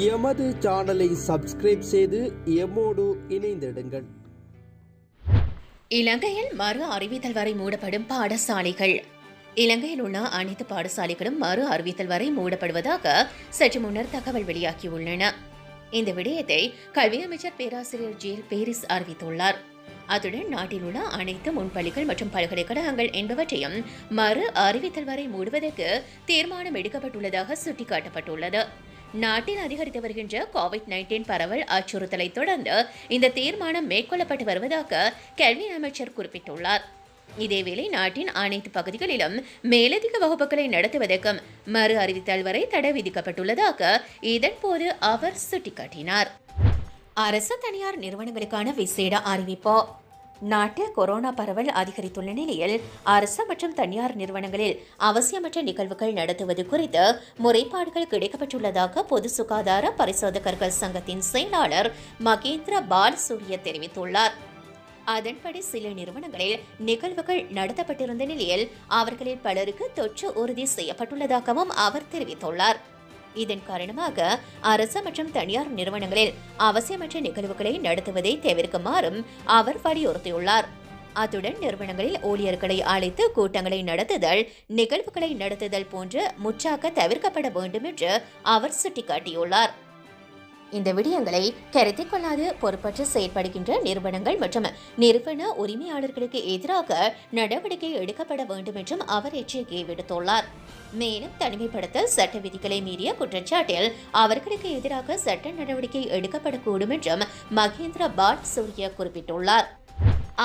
எமது சேனலை சப்ஸ்கிரைப் செய்து எம்மோடு இணைந்திடுங்கள். இலங்கையில் மறு அறிவித்தல் வரை மூடப்படும் பாடசாலைகள். இலங்கையில் உள்ள அனைத்து பாடசாலைகளும் மறு அறிவித்தல் வரை மூடப்படுவதாக சற்று முன்னர் தகவல் வெளியாகியுள்ளன. இந்த விடயத்தை கல்வி அமைச்சர் பேராசிரியர் ஜேல் பேரிஸ் அறிவித்துள்ளார். அத்துடன் நாட்டில் உள்ள அனைத்து முன்பள்ளிகள் மற்றும் பல்கலைக்கழகங்கள் என்பவற்றையும் மறு அறிவித்தல் வரை மூடுவதற்கு தீர்மானம் எடுக்கப்பட்டுள்ளதாக சுட்டிக்காட்டப்பட்டுள்ளது. நாட்டில் அதிகரித்து வருகின்ற கோவிட்-19 பரவல் அச்சுறுத்தலை தொடர்ந்து இந்த தீர்மானம் மேற்கொள்ளப்பட்டு வருவதாக கல்வி அமைச்சர் குறிப்பிட்டுள்ளார். இதேவேளை நாட்டின் அனைத்து பகுதிகளிலும் மேலதிக வகுப்புகளை நடத்துவதற்கும் மறு அறிவித்தல் வரை தடை விதிக்கப்பட்டுள்ளதாக இதன்போது அவர் சுட்டிக்காட்டினார். அரசு தனியார் நிறுவனங்களுக்கான விசேட அறிவிப்பு. நாட்டில் கொரோனா பரவல் அதிகரித்துள்ள நிலையில் அரசு மற்றும் தனியார் நிறுவனங்களில் அவசியமற்ற நிகழ்வுகள் நடத்துவது குறித்து முறைப்பாடுகள் கிடைக்கப்பட்டுள்ளதாக பொது சுகாதார பரிசோதகர்கள் சங்கத்தின் செயலாளர் மகேந்திர பாலசூரிய தெரிவித்துள்ளார். அதன்படி சில நிறுவனங்களில் நிகழ்வுகள் நடத்தப்பட்டிருந்த நிலையில் அவர்களில் பலருக்கு தொற்று உறுதி செய்யப்பட்டுள்ளதாகவும் அவர் தெரிவித்துள்ளார். இதன் காரணமாக அரசு மற்றும் தனியார் நிறுவனங்களில் அவசியமற்ற நிகழ்வுகளை நடத்துவதை தவிர்க்குமாறும் அவர் வலியுறுத்தியுள்ளார். அத்துடன் நிறுவனங்களில் ஊழியர்களை அழைத்து கூட்டங்களை நடத்துதல், நிகழ்வுகளை நடத்துதல் போன்று முற்றாக தவிர்க்கப்பட வேண்டும் என்று அவர் சுட்டிக்காட்டியுள்ளார். இந்த விடயங்களை கருத்தில் கொள்ளாது பொறுப்பற்று செயல்படுகின்ற நிறுவனங்கள் மற்றும் நிறுவன உரிமையாளர்களுக்கு எதிராக நடவடிக்கை எடுக்கப்பட வேண்டும் என்றும் அவர் எச்சரிக்கை விடுத்துள்ளார். மேலும் தனிமைப்படுத்தல் சட்ட விதிகளை மீறிய குற்றச்சாட்டில் அவர்களுக்கு எதிராக சட்ட நடவடிக்கை எடுக்கப்படக்கூடும் என்றும் மகேந்திர பாலசூரிய குறிப்பிட்டுள்ளார்.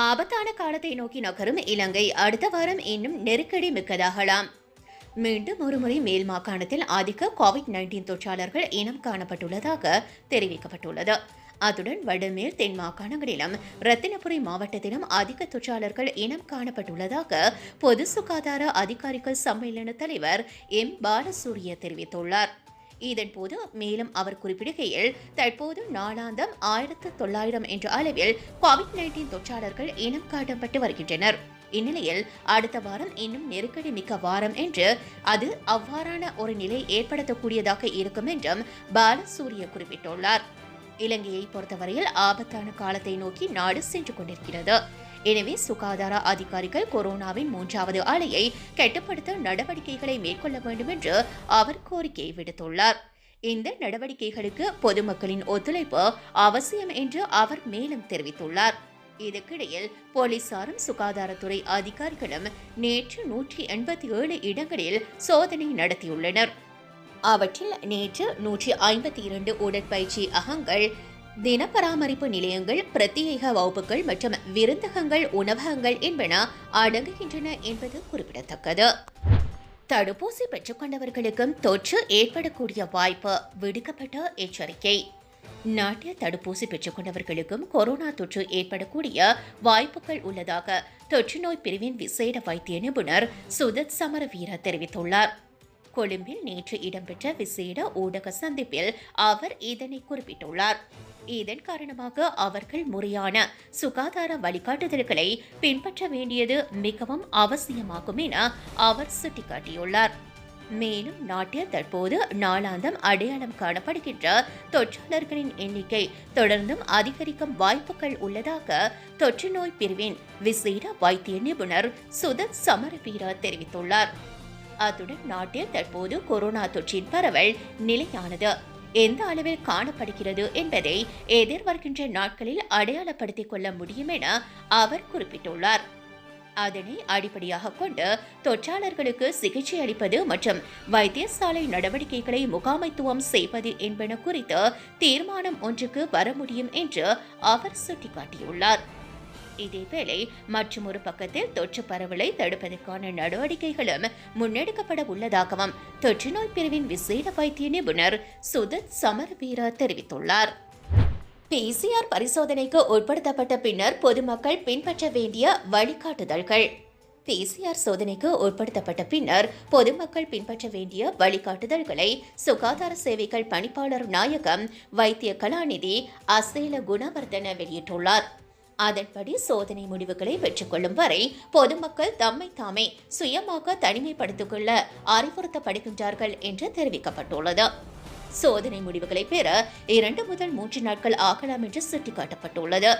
ஆபத்தான காலத்தை நோக்கி நகரும் இலங்கை அடுத்த வாரம் இன்னும் நெருக்கடி மிக்கதாகலாம். மீண்டும் ஒருமுறை மேல் மாகாணத்தில் அதிக கோவிட்-19 தொற்றாளர்கள் இனம் காணப்பட்டுள்ளதாக தெரிவிக்கப்பட்டுள்ளது. அத்துடன் வடமேல் தென் மாகாணங்களிலும் ரத்தினபுரி மாவட்டத்திலும் அதிக தொற்றாளர்கள் இனம் காணப்பட்டுள்ளதாக பொது சுகாதார அதிகாரிகள் சம்மேளன தலைவர் எம் பாலசூரிய தெரிவித்துள்ளார். இதன்போது மேலும் அவர் குறிப்பிடுகையில் தற்போது நாளாந்தம் 1900 என்ற அளவில் கோவிட்-19 தொற்றாளர்கள் இனம் காட்டப்பட்டு வருகின்றனர். இந்நிலையில் அடுத்த வாரம் இன்னும் நெருக்கடி மிக்க வாரம் என்று அது அவ்வாறான ஒரு நிலை ஏற்படுத்தக்கூடியதாக இருக்கும் என்றும் பாலசூரிய குறிப்பிட்டுள்ளார். இலங்கையை பொறுத்தவரையில் ஆபத்தான காலத்தை நோக்கி நாடு சென்று கொண்டிருக்கிறது. எனவே சுகாதார அதிகாரிகள் கொரோனாவின் 3வது அலையை கட்டுப்படுத்த நடவடிக்கைகளை மேற்கொள்ள வேண்டும் என்று அவர் கோரிக்கை விடுத்துள்ளார். இந்த நடவடிக்கைகளுக்கு பொதுமக்களின் ஒத்துழைப்பு அவசியம் என்று அவர் மேலும் தெரிவித்துள்ளார். இதற்கிடையில் போலீசாரும் சுகாதாரத்துறை அதிகாரிகளும் நேற்று 187 இடங்களில் சோதனை நடத்தியுள்ளனர். அவற்றில் நேற்று 152 உடற்பயிற்சி அகங்கள், தின பராமரிப்பு நிலையங்கள், பிரத்யேக வகுப்புகள் மற்றும் விருந்தகங்கள், உணவகங்கள் என்பன அடங்குகின்றன என்பது குறிப்பிடத்தக்கது. தடுப்பூசி பெற்றுக்கொண்டவர்களுக்கும் தொற்று ஏற்படக்கூடிய வாய்ப்பு, விடுக்கப்பட்ட எச்சரிக்கை. நாட்டில் தடுப்பூசி பெற்றுக்கொண்டவர்களுக்கும் கொரோனா தொற்று ஏற்படக்கூடிய வாய்ப்புகள் உள்ளதாக தொற்று நோய் பிரிவின் விசேட வைத்திய நிபுணர் சுதத் சமரவீர தெரிவித்துள்ளார். கொழும்பில் நேற்று இடம்பெற்ற விசேட ஊடக சந்திப்பில் அவர் இதனை குறிப்பிட்டுள்ளார். இதன் காரணமாக அவர்கள் முறையான சுகாதார வழிகாட்டுதல்களை பின்பற்ற வேண்டியது மிகவும் அவசியமாகும் என அவர் சுட்டிக்காட்டியுள்ளார். மேலும் நாட்டில் தற்போது நாளாந்தம் அடையாளம் காணப்படுகின்ற தொற்றாளர்களின் எண்ணிக்கை தொடர்ந்தும் அதிகரிக்கும் வாய்ப்புகள் உள்ளதாக தொற்று நோய் பிரிவின் விசேட வைத்திய நிபுணர் சுதத் சமரவீர தெரிவித்துள்ளார். அத்துடன் நாட்டில் தற்போது கொரோனா தொற்றின் பரவல் நிலையானது எந்த அளவில் காணப்படுகிறது என்பதை எதிர்வருகின்ற நாட்களில் அடையாளப்படுத்திக் கொள்ள முடியும் என அவர் குறிப்பிட்டுள்ளார். அதனை அடிப்படையாக கொண்டு தொற்றாளர்களுக்கு சிகிச்சை அளிப்பது மற்றும் வைத்தியசாலை நடவடிக்கைகளை முகாமைத்துவம் செய்வது என்பன குறித்து தீர்மானம் ஒன்றுக்கு வர முடியும் என்று அவர் சுட்டிக்காட்டியுள்ளார். இதேவேளை மற்றொரு பக்கத்தில் தொற்று பரவலை தடுப்பதற்கான நடவடிக்கைகளும் முன்னெடுக்கப்பட உள்ளதாகவும் தொற்று நோய் பிரிவின் விசேட வைத்திய நிபுணர் சுதத் சமரவீர தெரிவித்துள்ளார். PCR பரிசோதனைக்கு உட்படுத்தப்பட்ட பின்னர் பொதுமக்கள் பின்பற்ற வேண்டிய வழிகாட்டுதல்கள். PCR சோதனைக்கு உட்படுத்தப்பட்ட பின்னர் பொதுமக்கள் பின்பற்ற வேண்டிய வழிகாட்டுதல்களை சுகாதார சேவைகள் பணிப்பாளர் நாயகம் வைத்திய கலாநிதி அசேல குணவர்தன வெளியிட்டுள்ளார். அதன்படி சோதனை முடிவுகளை பெற்றுக்கொள்ளும் வரை பொதுமக்கள் தம்மை தாமே சுயமாக தனிமைப்படுத்திக் கொள்ள அறிவுறுத்தப்படுகின்றார்கள் என்று தெரிவிக்கப்பட்டுள்ளது. சோதனை முடிவுகளை பெற 2 முதல் 3 நாட்கள் ஆகலாம் என்று சுட்டிக்காட்டப்பட்டுள்ளது.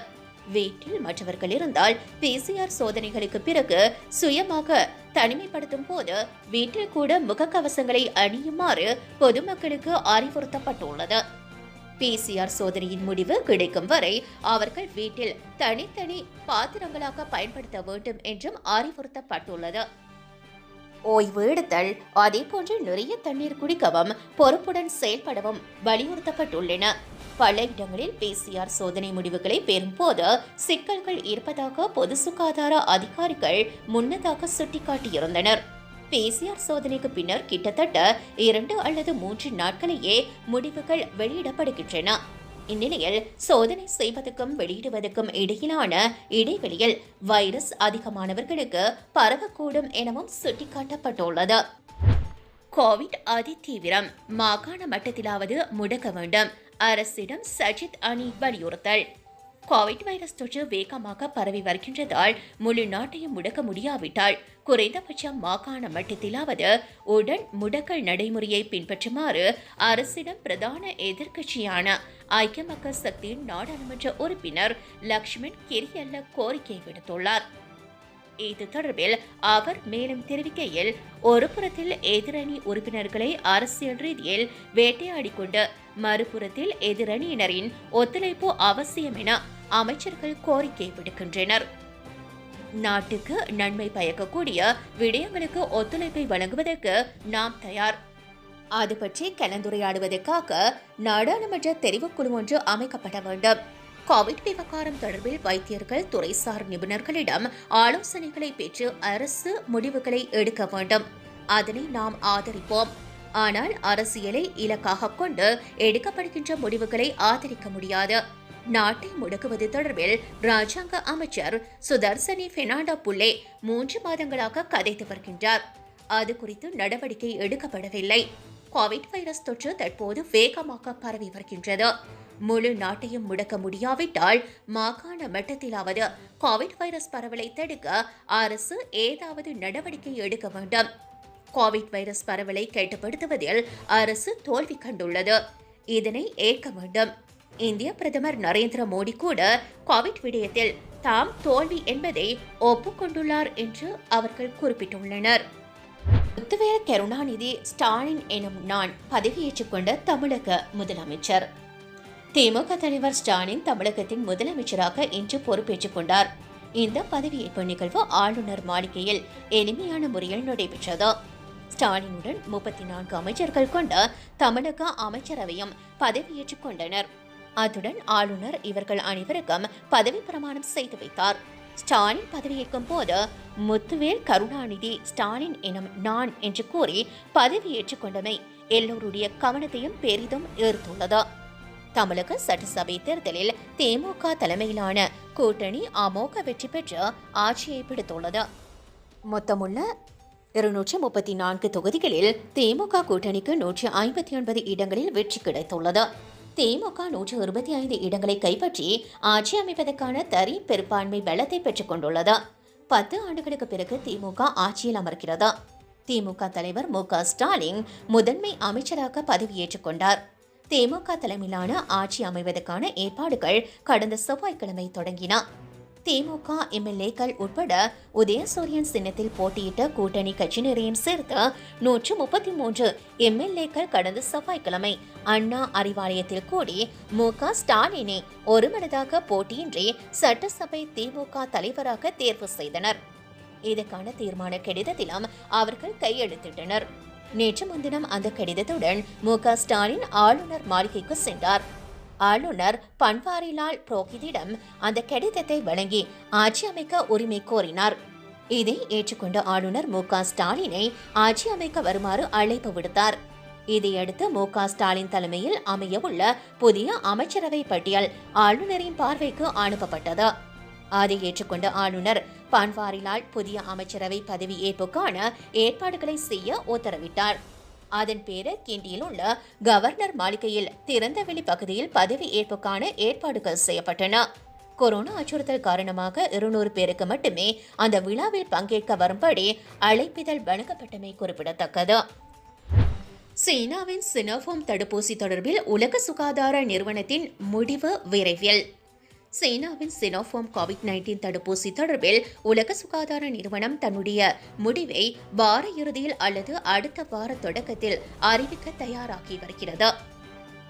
வீட்டில் மற்றவர்கள் இருந்தால் PCR சோதனைகளுக்கு பிறகு சுயமாக தனிமைப்படுத்தும் போது வீட்டில் கூட முகக்கவசங்களை அணியுமாறு பொதுமக்களுக்கு அறிவுறுத்தப்பட்டுள்ளது. PCR சோதனையின் முடிவு கிடைக்கும் வரை அவர்கள் வீட்டில் தனித்தனி பாத்திரங்களாக பயன்படுத்த வேண்டும் என்றும் அறிவுறுத்தப்பட்டுள்ளது. ஓய்வு எடுத்தல், அதேபோன்று நிறைய தண்ணீர் குடிக்கவும் பொறுப்புடன் செயல்படவும் வலியுறுத்தப்பட்டுள்ளன. பல இடங்களில் PCR சோதனை முடிவுகளை பெறும் போது சிக்கல்கள் இருப்பதாக பொது சுகாதார அதிகாரிகள் முன்னதாக சுட்டிக்காட்டியிருந்தனர். PCR சோதனைக்கு பின்னர் கிட்டத்தட்ட 2 அல்லது 3 நாட்களிலேயே முடிவுகள் வெளியிடப்படுகின்றன. இந்நிலையில் சோதனை செய்வதற்கும் வெளியிடுவதற்கும் இடையிலான இடைவெளியில் வைரஸ் அதிகமானவர்களுக்கு பரவக்கூடும் எனவும் சுட்டிக்காட்டப்பட்டுள்ளது. கோவிட் அதிதீவிரம், மாகாண மட்டத்திலாவது முடக்க வேண்டும், அரசிடம் சஜித் அணி வலியுறுத்தல். கோவிட் வைரஸ் தொற்று வேகமாக பரவி வருகின்றதால் முழு நாட்டையும் முடக்க முடியாவிட்டால் குறைந்தபட்சம் மாகாண மட்டத்திலாவது உடன் முடக்கல் நடைமுறையை பின்பற்றுமாறு அரசிடம் பிரதான எதிர்க்கட்சியான ஐக்கிய மக்கள் சக்தியின் நாடாளுமன்ற உறுப்பினர் லக்ஷ்மண் கிரியல்ல கோரிக்கை விடுத்துள்ளார். இது தொடர்பில் அவர் மேலும் தெரிவிக்கையில், ஒரு புறத்தில் எதிரணி உறுப்பினர்களை அரசியல் ரீதியில் வேட்டையாடிக்கொண்டு மறுபுறத்தில் எதிரணியினரின் ஒத்துழைப்பு அவசியம் என அமைச்சர்கள் கோரிக்கை விடுக்கின்றனர். நாட்டுக்கு நன்மை பயக்கக்கூடிய விடயங்களுக்கு ஒத்துழைப்பை வழங்குவதற்கு நாம் தயார். அது பற்றி கலந்துரையாடுவதற்காக நாடாளுமன்ற தெரிவுக்குழு ஒன்று அமைக்கப்பட வேண்டும். கோவிட் விவகாரம் தொடர்பில் வைத்தியர்கள், துறைசார் நிபுணர்களிடம் ஆலோசனைகளை பெற்று அரசு முடிவுகளை எடுக்க வேண்டும். அதனை நாம் ஆதரிப்போம். ஆனால் அரசியலை இலக்காக கொண்டு எடுக்கப்படுகின்ற முடிவுகளை ஆதரிக்க முடியாது. நாட்டை முடக்குவது தொடர்பில் ராஜாங்க அமைச்சர் சுதர்சனி பெர்னாண்டோ புல்லே 3 மாதங்களாக கதைத்து வருகின்றார். அது குறித்து நடவடிக்கை எடுக்கப்படவில்லை. கோவிட் வைரஸ் தொற்று தற்போது வேகமாக பரவி வருகின்றது. முழு நாட்டையும் முடக்க முடியாவிட்டால் மாகாண மட்டத்திலாவது கோவிட் வைரஸ் பரவலை தடுக்க அரசு ஏதாவது நடவடிக்கை எடுக்க வேண்டும். கோவிட் வைரஸ் பரவலை கட்டுப்படுத்துவதில் அரசு தோல்வி கண்டுள்ளது. இதனை ஏற்க வேண்டும். இந்திய பிரதமர் நரேந்திர மோடி கூட கோவிட் விடயத்தில் தாம் தோல்வி என்பதை ஒப்புக்கொண்டுள்ளார் என்று அவர்கள் குறிப்பிட்டுள்ளனர். முத்துவேல் கருணாநிதி ஸ்டாலின் எனும் நான் பதவியேற்றுக் கொண்ட தமிழக முதலமைச்சர். திமுக தலைவர் ஸ்டாலின் தமிழகத்தின் முதலமைச்சராக இன்று பொறுப்பேற்றுக் கொண்டார். இந்த பதவியேற்பு நிகழ்வு ஆளுநர் மாளிகையில் எளிமையான முறையில் நடைபெற்றது. ஸ்டாலினுடன் 34 அமைச்சர்கள் கொண்ட தமிழக அமைச்சரவையும் பதவியேற்றுக் கொண்டனர். அத்துடன் ஆளுநர் இவர்கள் அனைவருக்கும் பதவி பிரமாணம் செய்து வைத்தார். ஸ்டாலின் பதவியேற்கும் போது முத்துவேல் கருணாநிதி ஸ்டாலின் எனும் நான் என்று கூறி பதவியேற்றுக் கொண்டமை எல்லோருடைய கவனத்தையும் பெரிதும் ஈர்த்துள்ளது. தமிழக சட்டசபை தேர்தலில் திமுக தலைமையிலான கூட்டணி அமோக வெற்றி பெற்று ஆட்சியை பிடித்துள்ளது. மொத்தமுள்ள 234 தொகுதிகளில் திமுக கூட்டணிக்கு 159 இடங்களில் வெற்றி கிடைத்துள்ளது. திமுக 125 இடங்களை கைப்பற்றி ஆட்சி அமைப்பதற்கான தனி பெரும்பான்மை பலத்தை பெற்றுக் கொண்டுள்ளது. 10 ஆண்டுகளுக்கு பிறகு திமுக ஆட்சியில் அமர்கிறது. திமுக தலைவர் மு.க. ஸ்டாலின் முதன்மை அமைச்சராக பதவியேற்றுக் கொண்டார். திமுக தலைமையிலான ஆட்சி அமைவதற்கான ஏற்பாடுகள் கடந்த செவ்வாய்க்கிழமை தொடங்கின. திமுக எம்எல்ஏக்கள் உட்பட உதயசூரியன் சின்னத்தில் போட்டியிட்ட கூட்டணி கட்சியினரையும் சேர்த்து 133 எம்எல்ஏக்கள் கடந்த செவ்வாய்க்கிழமை அண்ணா அறிவாலயத்தில் கூடி மு.க. ஸ்டாலினை ஒருமனதாக போட்டியின்றி சட்டசபை திமுக தலைவராக தேர்வு செய்தனர். இதற்கான தீர்மான கடிதத்திலும் அவர்கள் கையெழுத்திட்டனர். நேற்று முன்தினம் அந்த கடிதத்துடன் மு.க. ஸ்டாலின் ஆளுநர் மாளிகைக்கு சென்றார். ஆளுநர் பன்வாரிலால் புரோஹித்திடம் அந்த கடிதத்தை வழங்கி ஆட்சி அமைக்க உரிமை கோரினார். இதை ஏற்றுக்கொண்ட ஆளுநர் மு.க. ஸ்டாலினை ஆட்சி அமைக்க வருமாறு அழைப்பு விடுத்தார். இதையடுத்து மு.க. ஸ்டாலின் தலைமையில் அமையவுள்ள புதிய அமைச்சரவை பட்டியல் ஆளுநரின் பார்வைக்கு அனுப்பப்பட்டது. அதை ஏற்றுக்கொண்ட ஆளுநர் பன்வாரிலால் புதிய அமைச்சரவை பதவி ஏற்புக்கான ஏற்பாடுகளை செய்ய உத்தரவிட்டார். அதன் பேரில் கிண்டியில் உள்ள கவர்னர் மாளிகையில் திறந்தவெளி பகுதியில் பதவி ஏற்புக்கான ஏற்பாடுகள் செய்யப்பட்டன. கொரோனா அச்சுறுத்தல் காரணமாக 200 பேருக்கு மட்டுமே அந்த விழாவில் பங்கேற்க வரும்படி அழைப்பிதழ் வழங்கப்பட்டமை குறிப்பிடத்தக்கது. சீனாவின் சினோஃபார்ம் தடுப்பூசி தொடர்பில் உலக சுகாதார நிறுவனத்தின் முடிவு விரைவில். சீனாவின் சினோஃபார்ம் கோவிட்-19 தடுப்பூசி தொடர்பில் உலக சுகாதார நிறுவனம் தன்னுடைய முடிவை வார இறுதியில் அல்லது அடுத்த வார தொடக்கத்தில் அறிவிக்க தயாராகி வருகிறது.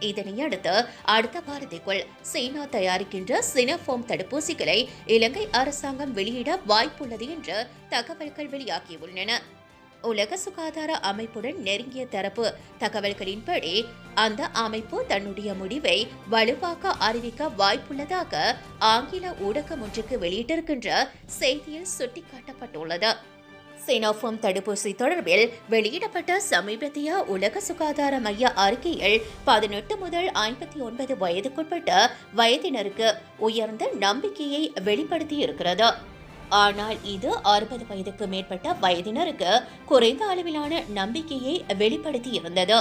இதனையடுத்து அடுத்த வாரத்திற்குள் சீனா தயாரிக்கின்ற சினோஃபார்ம் தடுப்பூசிகளை இலங்கை அரசாங்கம் வெளியிட வாய்ப்புள்ளது என்று தகவல்கள் வெளியாகியுள்ளன. உலக சுகாதார அமைப்புடன் நெருங்கிய தரப்பு தகவல்களின்படி அந்த அமைப்பு தன்னுடைய முடிவை வலுவாக அறிவிக்க வாய்ப்புள்ளதாக ஆங்கில ஊடகம் ஒன்றுக்கு வெளியிட்டிருக்கின்ற செய்தியில் சுட்டிக்காட்டப்பட்டுள்ளது. சினோஃபார்ம் தடுப்பூசி தொடர்பில் வெளியிடப்பட்ட சமீபத்திய உலக சுகாதார மைய அறிக்கையில் 18 முதல் 59 வயதுக்குட்பட்ட வயதினருக்கு உயர்ந்த நம்பிக்கையை வெளிப்படுத்தியிருக்கிறது. ஆனால் இது 60 வயதுக்கு மேற்பட்ட வயதினருக்கு குறைந்த அளவிலான நம்பிக்கையை வெளிப்படுத்தியிருந்தது.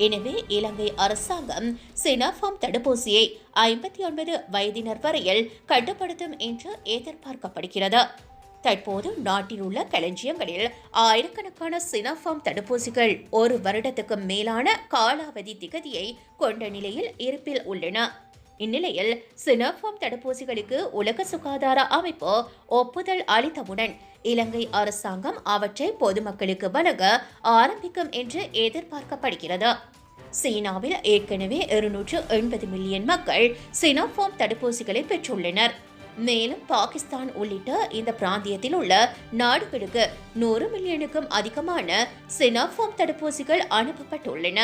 எனவே இலங்கை அரசாங்கம் சினோஃபார்ம் தடுப்பூசியை 59 வயதினர் வரையில் கட்டுப்படுத்தும் என்று எதிர்பார்க்கப்படுகிறது. தற்போது நாட்டில் உள்ள களஞ்சியங்களில் ஆயிரக்கணக்கான சினோஃபார்ம் தடுப்பூசிகள் ஒரு வருடத்துக்கு மேலான காலாவதி திகதியை கொண்ட நிலையில் இருப்பில் உள்ளன. இந்நிலையில் சினோஃபார்ம் தடுப்பூசிகளுக்கு உலக சுகாதார அமைப்பு ஒப்புதல் அளித்தவுடன் இலங்கை அரசாங்கம் அவற்றை பொதுமக்களுக்கு வழங்க ஆரம்பிக்கும் என்று எதிர்பார்க்கப்படுகிறது. சீனாவில் ஏற்கனவே 280 மில்லியன் மக்கள் சினோஃபார்ம் தடுப்பூசிகளை பெற்றுள்ளனர். மேலும் பாகிஸ்தான் உள்ளிட்ட இந்த பிராந்தியத்தில் உள்ள நாடுகளுக்கு 100 மில்லியனுக்கும் அதிகமான சினோஃபார்ம் தடுப்பூசிகள் அனுப்பப்பட்டுள்ளன.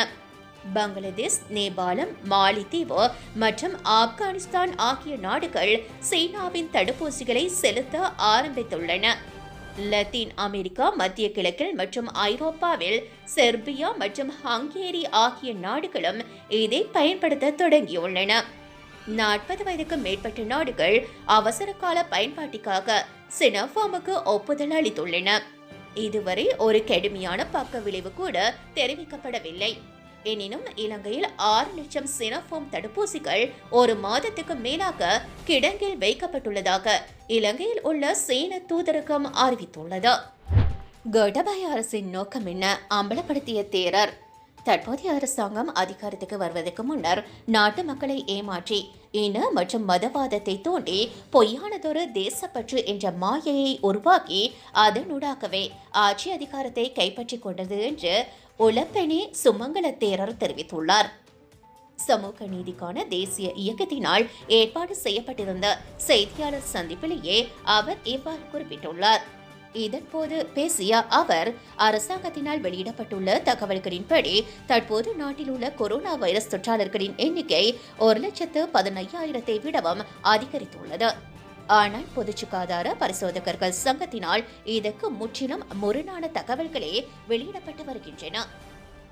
பங்களாதேஷ், நேபாளம், மாலித்தீவு மற்றும் ஆப்கானிஸ்தான் ஆகிய நாடுகள் சீனாவின் தடுப்பூசிகளை செலுத்த ஆரம்பித்துள்ளன. லத்தீன் அமெரிக்கா, மத்திய கிழக்கில் மற்றும் ஐரோப்பாவில் செர்பியா மற்றும் ஹங்கேரி ஆகிய நாடுகளும் இதை பயன்படுத்த தொடங்கியுள்ளன. 40 வயதுக்கு மேற்பட்ட நாடுகள் அவசர கால பயன்பாட்டிற்காக சினோஃபார்முக்கு ஒப்புதல் அளித்துள்ளன. இதுவரை ஒரு கடுமையான பக்க விளைவு கூட தெரிவிக்கப்படவில்லை. எனினும் இலங்கையில் 6 லட்சம் சினோஃபார்ம் தடுப்பூசிகள் ஒரு மாதத்துக்கு மேலாக கிடங்கில் வைக்கப்பட்டுள்ளதாக இலங்கையில் உள்ள சீன தூதரகம் அறிவித்துள்ளது. கோட்டாபய அரசின் நோக்கம் என்ன? அம்பலப்படுத்திய தேரர். தற்போதைய அரசாங்கம் அதிகாரத்துக்கு வருவதற்கு முன்னர் நாட்டு மக்களை ஏமாற்றி இன மற்றும் மதவாதத்தை தூண்டி பொய்யானதொரு தேசப்பற்று என்ற மாயையை உருவாக்கி அதனூடாகவே ஆட்சி அதிகாரத்தை கைப்பற்றிக் கொண்டது என்று உலப்பெனி சுமங்கல தேரர் தெரிவித்துள்ளார். சமூக நீதிக்கான தேசிய இயக்கத்தினால் ஏற்பாடு செய்யப்பட்டிருந்த செய்தியாளர் சந்திப்பிலேயே அவர் இவ்வாறு குறிப்பிட்டுள்ளார். இதன்போது பேசிய அவர், அரசாங்கத்தினால் வெளியிடப்பட்டுள்ள தகவல்களின்படி தற்போது நாட்டில் உள்ள கொரோனா வைரஸ் தொற்றாளர்களின் எண்ணிக்கை 1,15,000 விடவும் அதிகரித்துள்ளது. ஆனால் பொது சுகாதார பரிசோதகர்கள் சங்கத்தினால் இதற்கு முற்றிலும் முரணான தகவல்களே வெளியிடப்பட்டு வருகின்றன.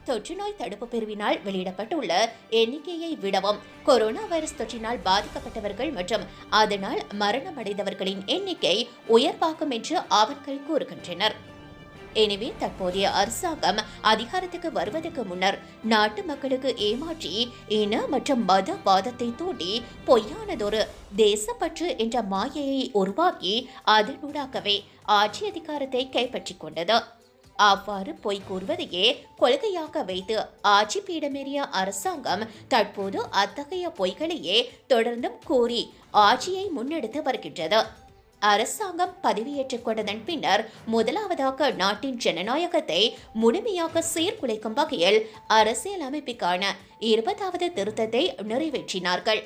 தொற்று நோய் தடுப்பு பிரிவினால் வெளியிடப்பட்டுள்ள எண்ணிக்கையை விடவும் கொரோனா வைரஸ் தொற்றினால் பாதிக்கப்பட்டவர்கள் மற்றும் அதனால் மரணமடைந்தவர்களின் எண்ணிக்கை உயர்வாகும் என்று அவர்கள் கூறுகின்றனர். எனவே தற்போதைய அரசாங்கம் அதிகாரத்துக்கு வருவதற்கு முன்னர் நாட்டு மக்களுக்கு ஏமாற்றி இன மற்றும் மதவாதத்தை தூண்டி பொய்யானதொரு தேசப்பற்று என்ற மாயையை உருவாக்கி அதனூடாகவே ஆட்சி அதிகாரத்தை கைப்பற்றிக் கொண்டது. அவ்வாறு பொய் கூறுவதையே கொள்கையாக வைத்து ஆட்சி பீடமேறிய அரசாங்கம் தற்போது அத்தகைய பொய்களையே தொடர்ந்தும் கூறி ஆட்சியை முன்னெடுத்து வருகின்றது. அரசாங்கம் பதவியேற்றுக் கொண்டதன் பின்னர் முதலாவதாக நாட்டின் ஜனநாயகத்தை முழுமையாக சீர்குலைக்கும் வகையில் அரசியல் அமைப்புக்கான 20வது திருத்தத்தை நிறைவேற்றினார்கள்.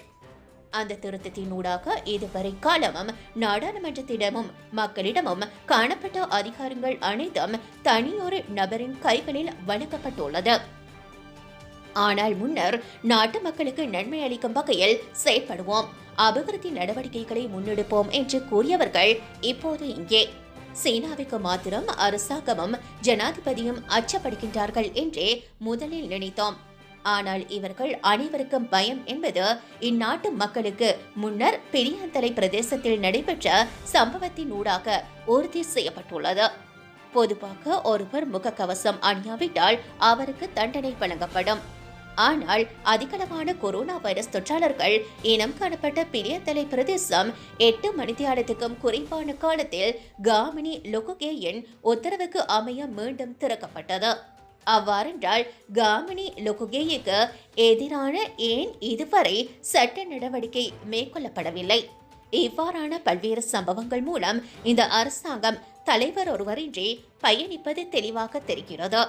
அந்த திருத்தத்தினூடாக இதுவரை காலமும் நாடாளுமன்றத்திடமும் மக்களிடமும் காணப்பட்ட அதிகாரங்கள் அனைத்தும் தனியொரு நபரின் கைகளில் வழங்கப்பட்டுள்ளது. ஆனால் முன்னர் நாட்டு மக்களுக்கு நன்மை அளிக்கும் வகையில் செயல்படுவோம், அபிவிருத்தி நடவடிக்கைகளை முன்னெடுப்போம் என்று கூறியவர்கள் இப்போது இங்கே. சீனாவுக்கு மாத்திரம் அரசாங்கமும் ஜனாதிபதியும் அச்சப்படுகின்றார்கள் என்றே முதலில் நினைத்தோம். ஆனால் இவர்கள் அனைவருக்கும் பயம் என்பது இந்நாட்டு மக்களுக்கு முன்னர் பெரியாந்தலை பிரதேசத்தில் நடைபெற்ற சம்பவத்தினூடாக உறுதி செய்யப்பட்டுள்ளது. பொதுவாக ஒருவர் முகக்கவசம் அணியாவிட்டால் அவருக்கு தண்டனை வழங்கப்படும். ஆனால் அதிகளவான கொரோனா வைரஸ் தொற்றாளர்கள் இனம் காணப்பட்ட பிரியத்தலை பிரதேசம் 8 மணித்தியாலத்துக்கும் குறைவான காலத்தில் காமினி லொகுகேயின் உத்தரவுக்கு அமைய மீண்டும் திறக்கப்பட்டது. அவ்வாறென்றால் காமினி லொகுகேயுக்கு எதிரான ஏன் இதுவரை சட்ட நடவடிக்கை மேற்கொள்ளப்படவில்லை? இவ்வாறான பல்வேறு சம்பவங்கள் மூலம் இந்த அரசாங்கம் தலைவர் ஒருவரின்றி பயணிப்பது தெளிவாக தெரிகிறது.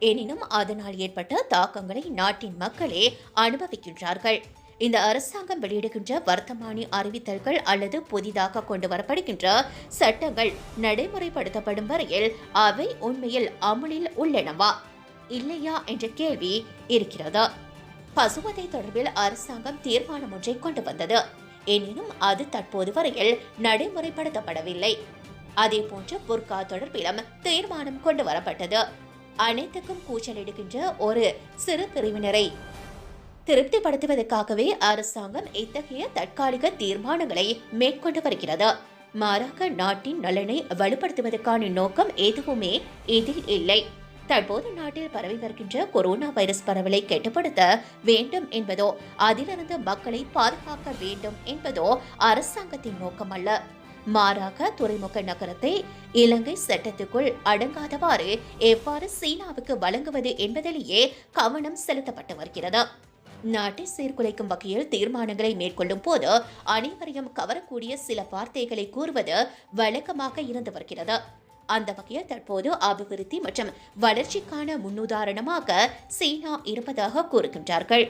எனினும் அதனால் ஏற்பட்ட தாக்கங்களை நாட்டின் மக்களே அனுபவிக்கின்றார்கள். இந்த அரசாங்கம் வெளியிடுகின்ற வர்த்தமானி அறிவித்தல்கள் அல்லது புதிதாக கொண்டு வரப்படுகின்ற சட்டங்கள் நடைமுறைப்படுத்தப்படும் வரையில் அவை உண்மையில் அமுலில் உள்ளனவா இல்லையா என்ற கேள்வி இருக்கிறது. பசுவதை தொடர்பில் அரசாங்கம் தீர்மானம் ஒன்றை கொண்டு வந்தது. எனினும் அது தற்போது வரையில் நடைமுறைப்படுத்தப்படவில்லை. அதேபோன்று புர்கா தொடர்பிலும் தீர்மானம் கொண்டு வரப்பட்டது. அனைத்துக்கும் கூச்சலிடுகின்ற ஒரு சிறு பிரிவினரை திருப்திப்படுத்துவதற்காகவே அரசாங்கம் இத்தகைய தற்காலிக தீர்மானங்களை மேற்கொண்டு வருகிறது. மாறாக நாட்டின் நலனை வலுப்படுத்துவதற்கான நோக்கம் எதுவுமே இதில் இல்லை. தற்போது நாட்டில் பரவி வருகின்ற கொரோனா வைரஸ் பரவலை கட்டுப்படுத்த வேண்டும் என்பதோ அதிலிருந்து மக்களை பாதுகாக்க வேண்டும் என்பதோ அரசாங்கத்தின் நோக்கம் அல்ல. மாறாக துறைமுக நகரத்தை இலங்கை சட்டத்துக்குள் அடங்காதவாறு எவ்வாறு சீனாவுக்கு வழங்குவது என்பதிலேயே கவனம் செலுத்தப்பட்டு வருகிறது. நாட்டை சீர்குலைக்கும் வகையில் தீர்மானங்களை மேற்கொள்ளும் போது அனைவரையும் கவரக்கூடிய சில வார்த்தைகளை கூறுவது வழக்கமாக இருந்து வருகிறது. அந்த வகையில் தற்போது அபிவிருத்தி மற்றும் வளர்ச்சிக்கான முன்னுதாரணமாக சீனா இருப்பதாக கூறுகின்றார்கள்.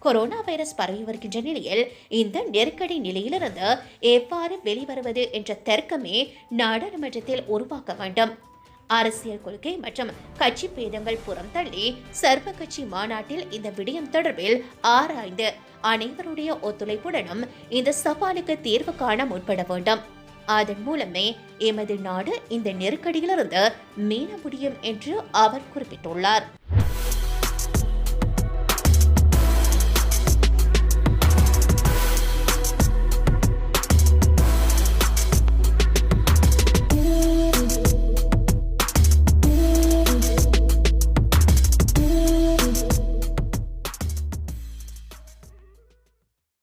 கொரோனா வைரஸ் பரவி வருகின்ற நிலையில் இந்த நெருக்கடி நிலையிலிருந்து எவ்வாறு வெளிவருவது என்ற தர்க்கமே நாடாளுமன்றத்தில் உருவாக்க வேண்டும். அரசியல் கொள்கை மற்றும் கட்சி பேதங்கள் புறம் தள்ளி சர்வ கட்சி மாநாட்டில் இந்த விடயம் தொடர்பில் ஆராய்ந்து அனைவருடைய ஒத்துழைப்புடனும் இந்த சவாலுக்கு தீர்வு காண முற்பட வேண்டும். அதன் மூலமே எமது நாடு இந்த நெருக்கடியிலிருந்து மீள முடியும் என்று அவர் குறிப்பிட்டுள்ளார்.